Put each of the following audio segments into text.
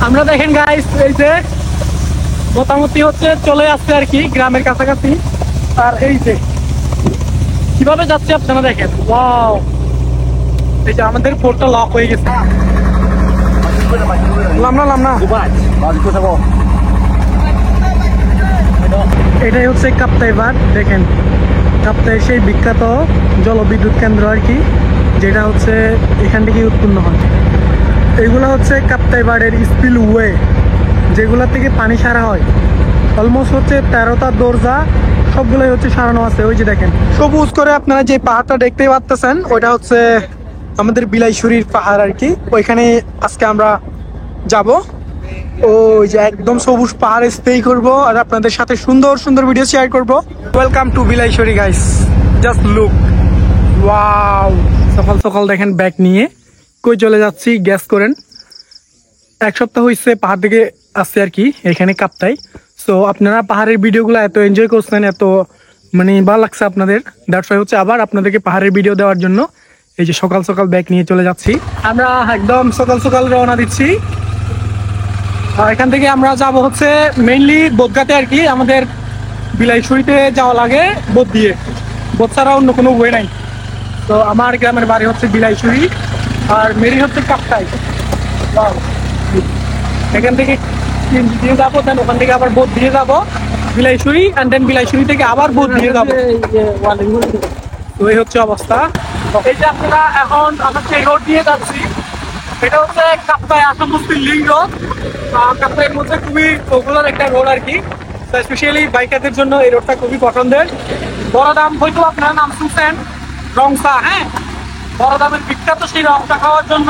আমরা দেখেন গাইস, এই যে মোটামুটি হচ্ছে চলে আসছে আর কি গ্রামের কাছাকাছি। আর এই যে কিভাবে যাচ্ছে আপনারা দেখেন, ওয়াও! এই যে আমাদের পোর্টটা লক হয়ে গেছে। লামনা এটাই হচ্ছে কাপ্তাই বাঁধ। দেখেন, কাপ্তাই সেই বিখ্যাত জলবিদ্যুৎ কেন্দ্র আর কি, যেটা হচ্ছে এখান থেকেই উৎপন্ন হয়। এগুলো হচ্ছে কাপ্তাই বাঁধের স্পিল ওয়ে, যেগুলা থেকে পানি সারা হয়। অলমোস্ট হচ্ছে 13টা দরজা, সবগুলোই হচ্ছে সারানো আছে। ওই যে দেখেন সবুজ করে আপনারা যে পাহাড়টা দেখতেই পাচ্ছেন, ওইটা হচ্ছে আমাদের বিলাইছড়ির পাহাড় আর কি। ওইখানে আজকে আমরা যাব। ওই যে একদম সবুজ পাহাড়ে স্টে করব আর আপনাদের সাথে সুন্দর সুন্দর ভিডিও শেয়ার করব। Welcome to Bilaichhari guys, just look, wow! সকাল সকাল দেখেন ব্যাগ নিয়ে কই চলে যাচ্ছি গ্যাস করেন। এক সপ্তাহ হয়েছে পাহাড় থেকে আসছে আর কি এখানে কাপ্তাই। সো আপনারা পাহাড়ের ভিডিওগুলো এত এনজয় করছেন, এত মানে ভালো লাগছে আপনাদের, দ্যাটস ওয়াই হচ্ছে আবার আপনাদেরকে পাহাড়ের ভিডিও দেওয়ার জন্য এই যে সকাল সকাল ব্যাগ নিয়ে চলে যাচ্ছি। আমরা একদম সকাল সকাল রওনা দিচ্ছি। এখান থেকে আমরা যাব হচ্ছে মেইনলি বোদগাতে আর কি। আমাদের বিলাইছড়িতে যাওয়া লাগে বোদ দিয়ে, বোদ ছাড়া অন্য কোনো ওয়ে নাই। তো আমার গ্রামের বাড়ি হচ্ছে বিলাইছড়ি আর মেরি হচ্ছে কাপ্তাই। এখান থেকে দিয়ে যাবো, দেন ওখান থেকে আবার বোধ দিয়ে যাবো বিলাইছড়ি, অ্যান্ড দেন বিলাইছড়ি থেকে আবার বোধ দিয়ে যাবো। তো এই হচ্ছে অবস্থা। এই যে আপনারা এখন আমরা সেই রোড দিয়ে যাচ্ছি, এটা হচ্ছে কাপ্তাই আসাম বস্তির লিঙ্ক রোড। কাপ্তাইয়ের মধ্যে খুবই পপুলার একটা রোড আর কি, স্পেশালি বাইকারদের জন্য এই রোডটা খুবই পছন্দের। বড় দাম হয়তো আপনারা নাম শুনছেন, রংসা। হ্যাঁ, বড় দামের বিখ্যাত সেই রংসা খাওয়ার জন্য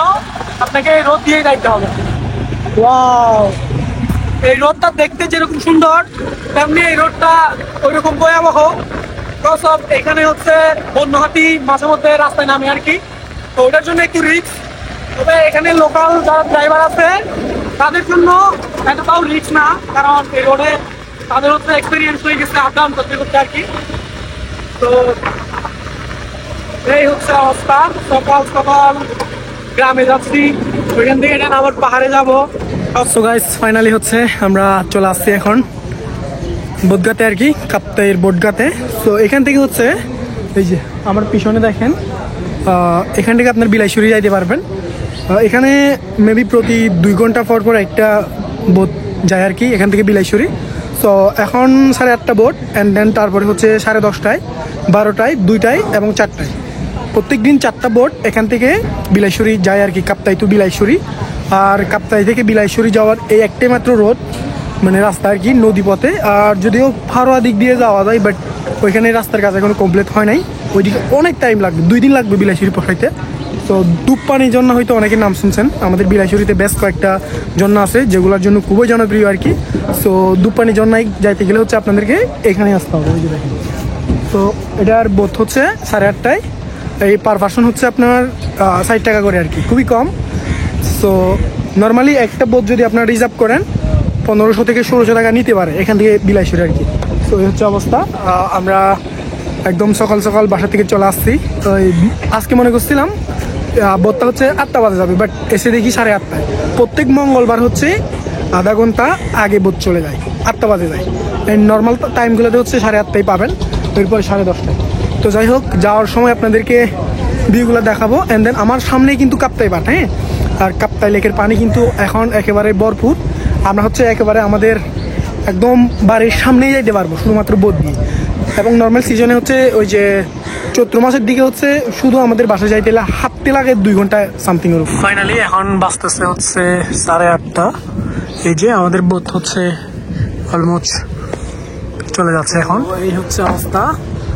আপনাকে এই রোড দিয়েই যাইতে হবে। ওয়াও! এই রোডটা দেখতে যেরকম সুন্দর, তেমনি এই রোডটা ওইরকম ভয়াবহ। সব এখানে হচ্ছে বন্য হাতি মাঝে মধ্যে রাস্তায় নামে আর কি, তো ওটার জন্য একটু রিস্ক। তবে এখানে লোকাল যারা ড্রাইভার আছে তাদের জন্য এতটাও রিস্ক না, কারণ এই রোডে তাদের হচ্ছে এক্সপিরিয়েন্স হয়ে গেছে আপ ডাউন করতে করতে আর কি। তো এই হচ্ছে অবস্থা, সকাল সকাল গ্রামে যাচ্ছি, ওইখান থেকে আবার পাহাড়ে যাবো। সো গাইস, ফাইনালি হচ্ছে আমরা চলে আসছি এখন বোদগাতে আর কি, কাপ্তাইয়ের বোদগাতে। তো এখান থেকে হচ্ছে এই যে আমার পিছনে দেখেন, এখান থেকে আপনার বিলাইছড়ি যাইতে পারবেন। এখানে মেবি প্রতি 2 ঘন্টা পর পর একটা বোট যায় আর কি এখান থেকে বিলাইছড়ি। সো এখন 8:30টা বোট, অ্যান্ড দেন তারপরে হচ্ছে 10:30টায়, 12টায়, 2টায় এবং 4টায়। প্রত্যেক দিন 4টা বোট এখান থেকে বিলাইছড়ি যায় আর কি, কাপ্তাই টু বিলাইছড়ি। আর কাপ্তাই থেকে বিলাইছড়ি যাওয়ার এই একটাই মাত্র রোড, মানে রাস্তা আর কি, নদী পথে। আর যদিও ফারোয়া দিক দিয়ে যাওয়া যায়, বাট ওইখানে রাস্তার কাজ এখনো কমপ্লিট হয় নাই, ওইদিকে অনেক টাইম লাগবে, 2 দিন লাগবে বিলাইছড়ি পৌঁছাইতে। তো ডুবপানির জন্য হয়তো অনেকে নাম শুনছেন, আমাদের বিলাইছড়িতে বেশ কয়েকটা ঝর্ণা আছে যেগুলোর জন্য খুবই জনপ্রিয় আর কি। সো ডুবপানির ঝর্ণায় যাইতে গেলে হচ্ছে আপনাদেরকে এখানে আসতে হবে, ওই যে দেখেন। তো এটার বোট হচ্ছে 8:30টায়, এই পার পার্সন হচ্ছে আপনার 60 টাকা করে আর কি, খুবই কম। সো নর্মালি একটা বোট যদি আপনারা রিজার্ভ করেন 1500 থেকে 1600 টাকা নিতে পারে এখান থেকে বিলাইছড়ি আর কি। তো এই হচ্ছে অবস্থা। আমরা একদম সকাল সকাল বাসা থেকে চলে আসছি। তো আজকে মনে করছিলাম বোটটা হচ্ছে 8টা বাজে যাবে, বাট এসে দেখি 8:30টায়। প্রত্যেক মঙ্গলবার হচ্ছে আধা ঘন্টা আগে বোট চলে যায়, 8টা বাজে যায়। এই নর্মাল টাইমগুলোতে হচ্ছে 8:30টায় পাবেন, এরপরে 10:30টায়। তো যাই হোক, যাওয়ার সময় আপনাদেরকে ভিউগুলো দেখাবো। অ্যান্ড দেন আমার সামনেই কিন্তু কাপ্তাই বাট, হ্যাঁ। আর কাপ্তাই লেকের পানি কিন্তু এখন একেবারে ভরপুর। আমরা হচ্ছে একেবারে আমাদের একদম বাড়ির সামনেই যাইতে পারবো শুধুমাত্র বোট দিয়ে। এবং নর্মাল সিজনে হচ্ছে ওই যে চৈত্র মাসের দিকে হচ্ছে শুধু আমাদের বাসায় যাইতে হাঁটতে লাগে 2 ঘন্টা সামথিং এর। ফাইনালি এখন বাজতেছে হচ্ছে 8:30। এই যে আমাদের বোট হচ্ছে অলমোস্ট চলে যাচ্ছে এখন। এই হচ্ছে অবস্থা,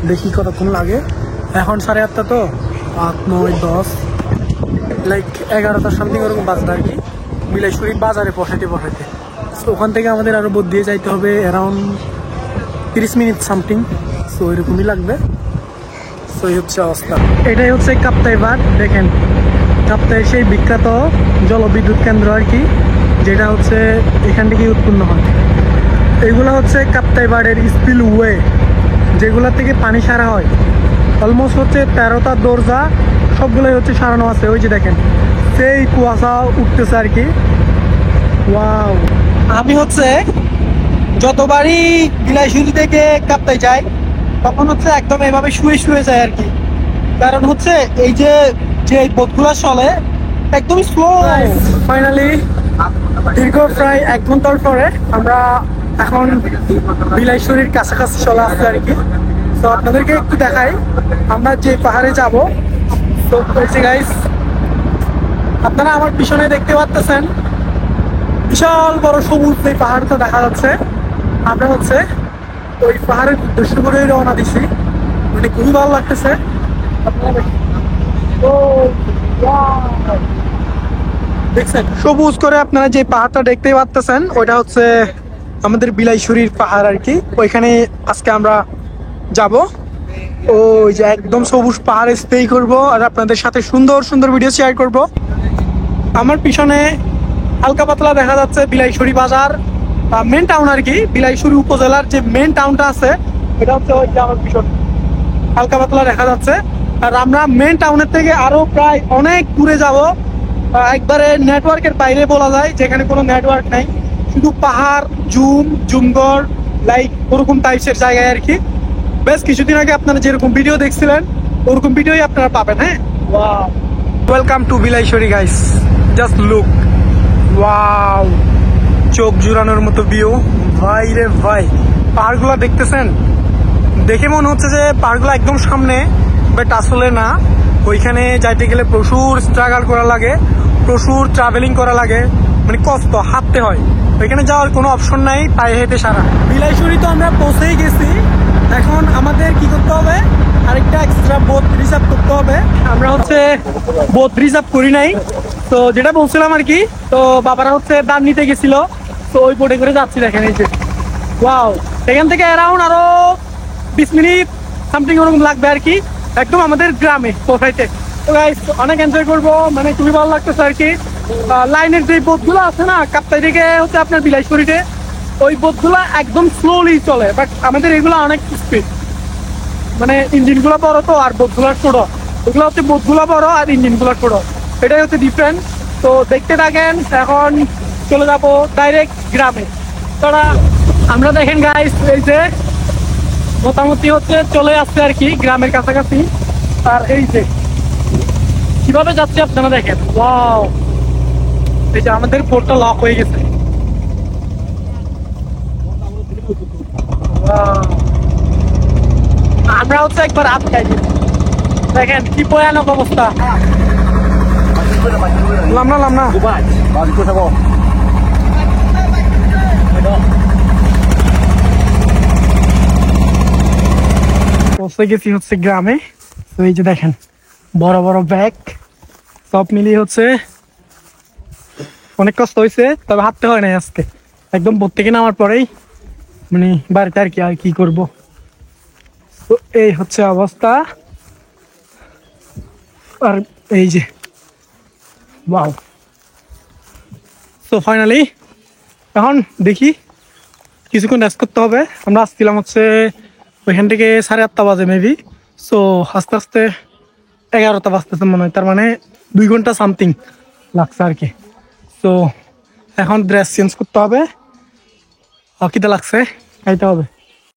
দেখি কতক্ষণ লাগে। এখন 8:30 তো 8, 9, 10 লাইক 11টা সামথিং ওরকম বাজবে আর কি বিলাইছড়ি বাজারে পৌঁছাইতে। তো ওখান থেকে আমাদের আরো বোট দিয়ে যাইতে হবে অ্যারাউন্ড 30 মিনিট সামথিং, সো এরকমই লাগবে। সো এই হচ্ছে অবস্থা, এটাই হচ্ছে কাপ্তাই বাঁধ। দেখেন, কাপ্তাই সেই বিখ্যাত জলবিদ্যুৎ কেন্দ্র আর কি, যেটা হচ্ছে এখান থেকেই উৎপন্ন হয়। এগুলো হচ্ছে কাপ্তাই বাঁধের স্পিল ওয়ে, যেগুলোর থেকে পানি সারা হয়। অলমোস্ট হচ্ছে 13টা দরজা, সবগুলোই হচ্ছে সারানো আছে। ওই যে দেখেন সেই কুয়াশা উঠতেছে আর কি, ওয়াও, আমি হচ্ছে যতবারই বিলাইশুরি থেকে কাপ্তাই যাই তখন হচ্ছে একদম এভাবে শুয়ে শুয়ে যায় আর কি। কারণ হচ্ছে এই যে যে বোটগুলো চলে একদমই স্লো। ফাইনালি দীর্ঘ প্রায় 1 ঘন্টার পরে আমরা এখন বিলাইশুরির কাছাকাছি চলে আসছে আর কি। তো আপনাদেরকে একটু দেখাই আমরা যে পাহাড়ে যাব। তো গাইস, আপনারা আমার পিছনে দেখতে পাচ্ছেন বিশাল বড় সবুজ এই পাহাড়টা দেখা যাচ্ছে। আমরা হচ্ছে ওই পাহাড়ের উদ্দেশ্য করেই রওনা দিছি, মানে খুবই ভালো লাগতেছে। আপনারা দেখেন, ও ওয়াও, দেখছেন সবুজ করে আপনারা যে পাহাড়টা দেখতেই পাচ্ছেন ওইটা হচ্ছে আমাদের বিলাইশুরির পাহাড় আর কি। ওইখানে আজকে আমরা যাব। ওই যে একদম সবুজ পাহাড়ে স্টে করব আর আপনাদের সাথে সুন্দর সুন্দর ভিডিও শেয়ার করব। আমার পিছনে হালকা পাতলা দেখা যাচ্ছে বিলাইশুরি বাজার, মেন টাউন আর কি। বিলাইশুরি উপজেলার যে মেন টাউনটা আছে এটা হচ্ছে ওই যে আমার পিছনে হালকা পাতলা দেখা যাচ্ছে। আর আমরা মেন টাউনের থেকে আরো প্রায় অনেক দূরে যাব, একবারে নেটওয়ার্কের বাইরে বলা যায়, যেখানে কোনো নেটওয়ার্ক নাই, শুধু পাহাড়, জুমগড় লাইক ওরকম টাইপসের জায়গায় আর কি। বেশ কিছুদিন আগে আপনারা যেরকম ভিডিও দেখছিলেন ওরকম ভিডিওই আপনারা পাবেন। হ্যাঁ, welcome to Bilaishuri guys, just look, wow, চোখ জুড়ানোর মতো ভিউ। ভাই রে ভাই, পাহাড়গুলো দেখতেছেন, দেখে মনে হচ্ছে যে পাহাড়গুলো একদম সামনে, বাট আসলে না। ওইখানে যাইতে গেলে প্রচুর স্ট্রাগল করা লাগে, প্রচুর ট্রাভেলিং করা লাগে, মানে কষ্ট, হাঁটতে হয়। ওইখানে যাওয়ার কোনো অপশন নাই, পায়ে হেঁটে সারা। বিলাইশুরি তো আমরা পৌঁছেই গেছি, এখন আমাদের কি করতে হবে, আরেকটা এক্সট্রা বোট রিজার্ভ করতে হবে। আমরা হচ্ছে বোট রিজার্ভ করি নাই, তো যেটা বলছিলাম আর কি। তো বাবারা হচ্ছে দাম নিতে গেছিল, তো ওই বোটে করে যাচ্ছি। দেখেন এই যে, ওয়াও, এখান থেকে অ্যারাউন্ড আরো 20 মিনিট সামথিং ওরকম লাগবে আর কি, একদম আমাদের গ্রামে পৌঁছাইতে। তো গাইস অনেক এনজয় করবো, মানে খুবই ভালো লাগতেছে আর কি। লাইনের যে বোটগুলো আছে না কাপ্তাই থেকে হচ্ছে আপনার বিলাইশুরিতে, ওই বোটগুলো একদম স্লোলি চলে, বাট আমাদের এগুলো অনেক স্পিড, মানে ইঞ্জিন গুলো বড় তো আর বোটগুলো ছোট। ওগুলো হচ্ছে বোটগুলো বড় আর ইঞ্জিন গুলো ছোট, এটাই হচ্ছে ডিফারেন্ট। তো দেখতে থাকেন, এখন চলে যাবো ডাইরেক্ট গ্রামে। তোরা আমরা দেখেন গাইস, এই যে মোটামুটি হচ্ছে চলে আসছে আর কি গ্রামের কাছাকাছি। আর এই যে কিভাবে যাচ্ছে আপনারা দেখেন, ওয়াও, এই যে আমাদের বোটটা লক হয়ে গেছে। Wow, আমরা হচ্ছে একবার আটকাই দিচ্ছি, দেখেন কি ভয়ানক অবস্থা। লামনা পৌঁছে গেছি হচ্ছে গ্রামে। তো এই যে দেখেন বড় বড় ব্যাগ, সব মিলিয়ে হচ্ছে অনেক কষ্ট হয়েছে, তবে হাঁটতে হয় নাই আজকে। একদম বোট থেকে নামার পরেই মানে বাড়িতে আর কি করবো। তো এই হচ্ছে অবস্থা। আর এই যে ওয়াও, তো ফাইনালি এখন দেখি কিছুক্ষণ রেস্ট করতে হবে। আমরা আসছিলাম হচ্ছে ওইখান থেকে 8:30 বাজে মেবি, সো আস্তে আস্তে 11টা বাজতেছে মনে হয়, তার মানে 2 ঘন্টা সামথিং লাগছে আর কি। তো এখন ড্রেস চেঞ্জ করতে হবে, খিদে লাগছে, খাইতে হবে।